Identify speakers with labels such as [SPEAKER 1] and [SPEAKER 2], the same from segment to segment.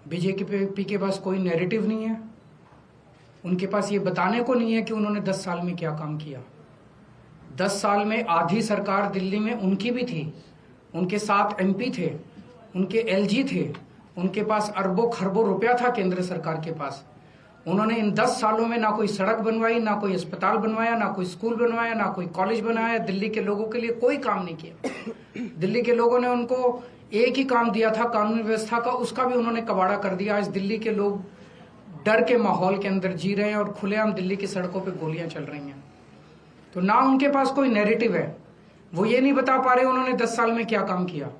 [SPEAKER 1] BJP के पास कोई narrative नहीं है, उनके पास ये बताने को नहीं है कि उन्होंने 10 साल में क्या काम किया। 10 साल में आधी सरकार दिल्ली में उनकी भी थी, उनके साथ एमपी थे, उनके एलजी थे, उनके पास अरबों खरबों रुपया था केंद्र सरकार के पास। उन्होंने इन 10 सालों में ना कोई सड़क बनवाई, ना कोई अस्पताल बनवाया, ना कोई स्कूल बनवाया, ना कोई कॉलेज बनाया। दिल्ली के लोगों के लिए कोई काम नहीं किया। दिल्ली के लोगों ने उनको एक ही काम दिया था कानून व्यवस्था का, उसका भी उन्होंने कबाड़ा कर दिया। आज दिल्ली के लोग डर के माहौल के अंदर जी रहे हैं और खुलेआम दिल्ली की सड़कों पे गोलियां चल रही हैं। तो ना उनके पास कोई नैरेटिव है, वो ये नहीं बता पा रहे उन्होंने 10 साल में क्या काम किया।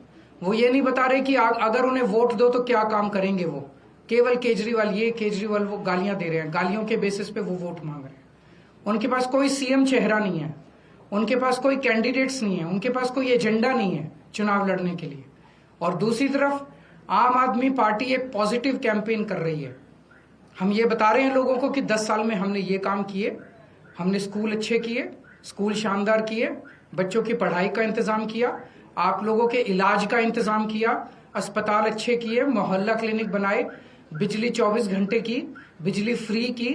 [SPEAKER 1] वो ये नहीं बता रहे कि अगर उन्हें वोट दो तो क्या काम करेंगे। वो केवल केजरीवाल वो गालियां दे रहे हैं, गालियों के बेसिस पे वो वोट मांग रहे हैं। उनके पास कोई सीएम चेहरा नहीं है, उनके पास कोई कैंडिडेट्स नहीं है, उनके पास कोई एजेंडा नहीं है चुनाव लड़ने के लिए। और दूसरी तरफ आम आदमी पार्टी एक पॉजिटिव कैंपेन कर रही है। हम ये बता रहे हैं लोगों को कि 10 साल में हमने ये काम किए, हमने स्कूल अच्छे किए, स्कूल शानदार किए, बच्चों की पढ़ाई का इंतजाम किया, आप लोगों के इलाज का इंतजाम किया, अस्पताल अच्छे किए, मोहल्ला क्लिनिक बनाए, बिजली 24 घंटे की, बिजली फ्री की,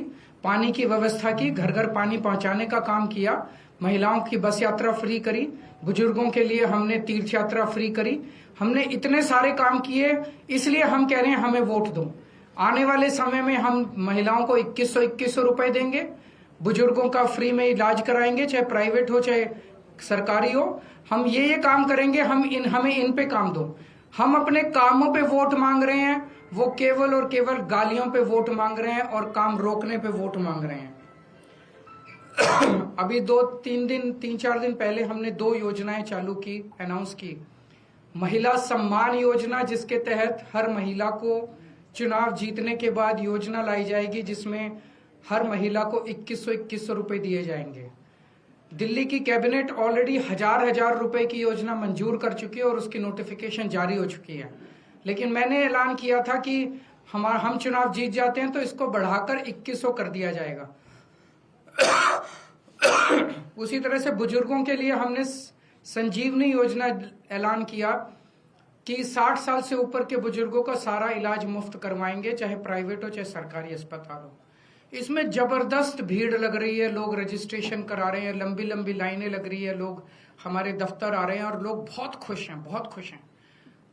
[SPEAKER 1] पानी की व्यवस्था की, घर घर पानी पहुंचाने का काम किया, महिलाओं की बस यात्रा फ्री करी, बुजुर्गों के लिए हमने तीर्थ यात्रा फ्री करी। हमने इतने सारे काम किए, इसलिए हम कह रहे हैं हमें वोट दो। आने वाले समय में हम महिलाओं को 2100 रुपए देंगे, बुजुर्गों का फ्री में इलाज कराएंगे, चाहे प्राइवेट हो चाहे सरकारी हो। हम ये काम करेंगे, हमें इन पे काम दो। हम अपने कामों पे वोट मांग रहे हैं, वो केवल और केवल गालियों पे वोट मांग रहे हैं और काम रोकने पे वोट मांग रहे हैं। अभी 3-4 दिन पहले हमने 2 योजनाएं चालू की, अनाउंस की। महिला सम्मान योजना, जिसके तहत हर महिला को चुनाव जीतने के बाद योजना लाई जाएगी, जिसमें हर महिला को 2100 रुपए दिए जाएंगे। दिल्ली की कैबिनेट ऑलरेडी हजार रुपए की योजना मंजूर कर चुकी है और उसकी नोटिफिकेशन जारी हो चुकी है। लेकिन मैंने ऐलान किया था कि हम चुनाव जीत जाते हैं तो इसको बढ़ाकर 2100 कर दिया जाएगा। उसी तरह से बुजुर्गों के लिए हमने संजीवनी योजना ऐलान किया कि 60 साल से ऊपर के बुजुर्गों का सारा इलाज मुफ्त करवाएंगे, चाहे प्राइवेट हो चाहे सरकारी अस्पताल हो। इसमें जबरदस्त भीड़ लग रही है, लोग रजिस्ट्रेशन करा रहे हैं, लंबी लंबी लाइनें लग रही है, लोग हमारे दफ्तर आ रहे हैं और लोग बहुत खुश हैं, बहुत खुश हैं।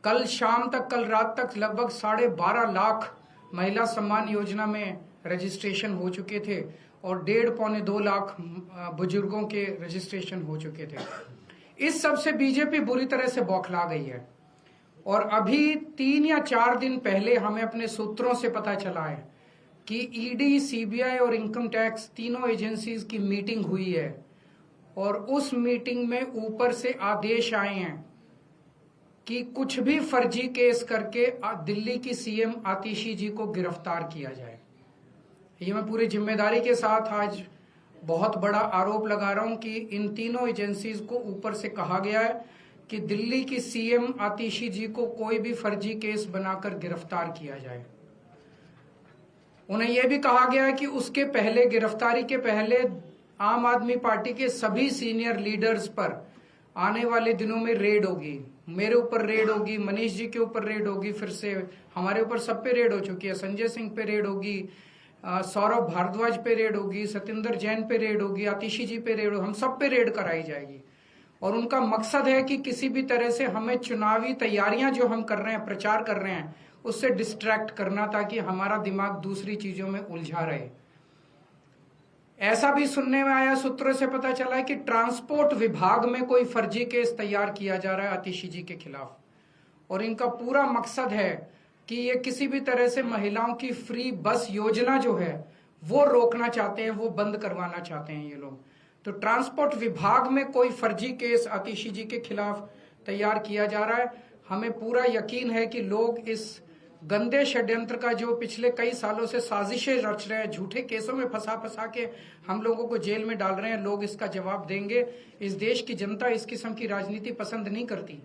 [SPEAKER 1] कल शाम तक, कल रात तक लगभग 12.5 लाख महिला सम्मान योजना में रजिस्ट्रेशन हो चुके थे और 1.5-2 लाख बुजुर्गों के रजिस्ट्रेशन हो चुके थे। इस सब से बीजेपी बुरी तरह से बौखला गई है। और अभी 3 या 4 दिन पहले हमें अपने सूत्रों से पता चला है कि ईडी, सीबीआई और इनकम टैक्स तीनों एजेंसीज की मीटिंग हुई है और उस मीटिंग में ऊपर से आदेश आए हैं कि कुछ भी फर्जी केस करके दिल्ली की सीएम आतिशी जी को गिरफ्तार किया जाए। ये मैं पूरी जिम्मेदारी के साथ आज बहुत बड़ा आरोप लगा रहा हूं कि इन तीनों एजेंसीज को ऊपर से कहा गया है कि दिल्ली की सीएम आतिशी जी को कोई भी फर्जी केस बनाकर गिरफ्तार किया जाए। उन्हें यह भी कहा गया है कि उसके पहले, गिरफ्तारी के पहले, आम आदमी पार्टी के सभी सीनियर लीडर्स पर आने वाले दिनों में रेड होगी। मेरे ऊपर रेड होगी, मनीष जी के ऊपर रेड होगी, फिर से हमारे ऊपर सब पे रेड हो चुकी है। संजय सिंह पे रेड होगी, सौरभ भारद्वाज पे रेड होगी, सत्येंद्र जैन पे रेड होगी, आतिशी जी पे रेड होगी, हम सब पे रेड कराई जाएगी। और उनका मकसद है कि किसी भी तरह से हमें चुनावी तैयारियां जो हम कर रहे हैं, प्रचार कर रहे हैं, उससे डिस्ट्रैक्ट करना, ताकि हमारा दिमाग दूसरी चीजों में उलझा रहे। ऐसा भी सुनने में आया, सूत्रों से पता चला है कि ट्रांसपोर्ट विभाग में कोई फर्जी केस तैयार किया जा रहा है आतिशी जी के खिलाफ। और इनका पूरा मकसद है कि ये किसी भी तरह से महिलाओं की फ्री बस योजना जो है वो रोकना चाहते हैं, वो बंद करवाना चाहते हैं ये लोग। तो ट्रांसपोर्ट विभाग में कोई फर्जी केस आतिशी जी के खिलाफ तैयार किया जा रहा है। हमें पूरा यकीन है कि लोग इस गंदे षड्यंत्र का, जो पिछले कई सालों से साजिशें रच रहे हैं, झूठे केसों में फंसा के हम लोगों को जेल में डाल रहे हैं, लोग इसका जवाब देंगे। इस देश की जनता इस किस्म की राजनीति पसंद नहीं करती।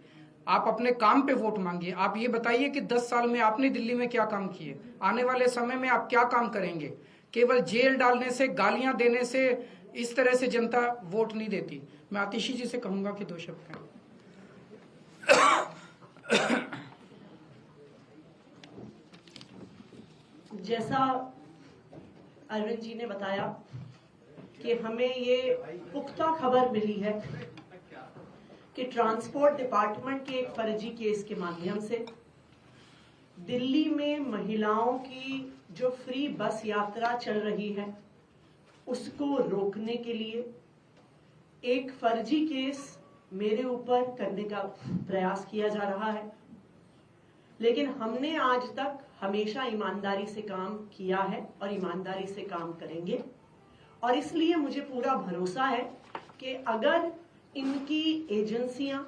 [SPEAKER 1] आप अपने काम पे वोट मांगिए। आप ये बताइए कि 10 साल में आपने दिल्ली में क्या काम किए, आने वाले समय में आप क्या काम करेंगे। केवल जेल डालने से, गालियां देने से, इस तरह से जनता वोट नहीं देती। मैं आतिशी जी से कहूंगा कि 2 शब्द कहें।
[SPEAKER 2] जैसा अरविंद जी ने बताया कि हमें ये पुख्ता खबर मिली है कि ट्रांसपोर्ट डिपार्टमेंट के एक फर्जी केस के माध्यम से दिल्ली में महिलाओं की जो फ्री बस यात्रा चल रही है उसको रोकने के लिए एक फर्जी केस मेरे ऊपर करने का प्रयास किया जा रहा है। लेकिन हमने आज तक हमेशा ईमानदारी से काम किया है और ईमानदारी से काम करेंगे, और इसलिए मुझे पूरा भरोसा है कि अगर इनकी एजेंसियां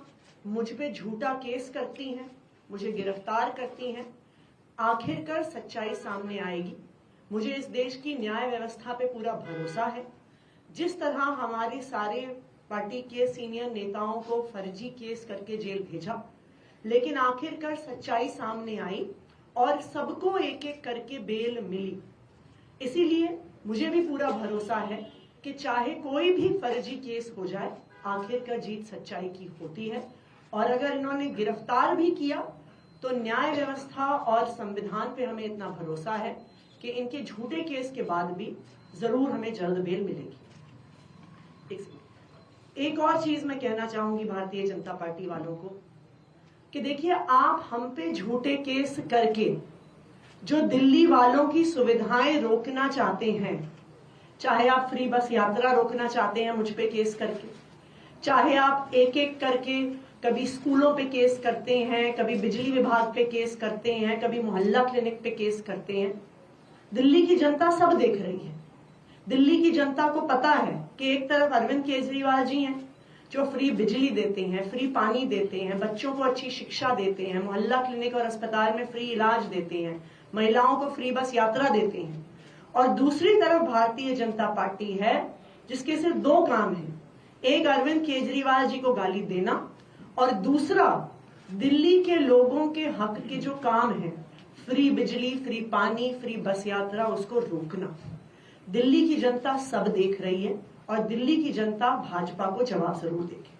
[SPEAKER 2] मुझ पे झूठा केस करती हैं, मुझे गिरफ्तार करती हैं, आखिरकार सच्चाई सामने आएगी। मुझे इस देश की न्याय व्यवस्था पे पूरा भरोसा है। जिस तरह हमारे सारे पार्टी के सीनियर नेताओं को फर्जी केस करके जेल भेजा, लेकिन आखिरकार सच्चाई सामने आई और सबको एक एक करके बेल मिली। इसीलिए मुझे भी पूरा भरोसा है कि चाहे कोई भी फर्जी केस हो जाए, आखिरकार जीत सच्चाई की होती है। और अगर इन्होंने गिरफ्तार भी किया तो न्याय व्यवस्था और संविधान पे हमें इतना भरोसा है कि इनके झूठे केस के बाद भी जरूर हमें जल्द बेल मिलेगी। एक और चीज मैं कहना चाहूंगी भारतीय जनता पार्टी वालों को कि देखिए, आप हम पे झूठे केस करके जो दिल्ली वालों की सुविधाएं रोकना चाहते हैं, चाहे आप फ्री बस यात्रा रोकना चाहते हैं मुझ पे केस करके, चाहे आप एक एक करके कभी स्कूलों पे केस करते हैं, कभी बिजली विभाग पे केस करते हैं, कभी मोहल्ला क्लिनिक पे केस करते हैं, दिल्ली की जनता सब देख रही है। दिल्ली की जनता को पता है कि एक तरफ अरविंद केजरीवाल जी हैं जो फ्री बिजली देते हैं, फ्री पानी देते हैं, बच्चों को अच्छी शिक्षा देते हैं, मोहल्ला क्लिनिक और अस्पताल में फ्री इलाज देते हैं, महिलाओं को फ्री बस यात्रा देते हैं, और दूसरी तरफ भारतीय जनता पार्टी है जिसके सिर्फ दो काम हैं, एक अरविंद केजरीवाल जी को गाली देना और दूसरा दिल्ली के लोगों के हक के जो काम है, फ्री बिजली, फ्री पानी, फ्री बस यात्रा, उसको रोकना। दिल्ली की जनता सब देख रही है और दिल्ली की जनता भाजपा को जवाब जरूर देगी।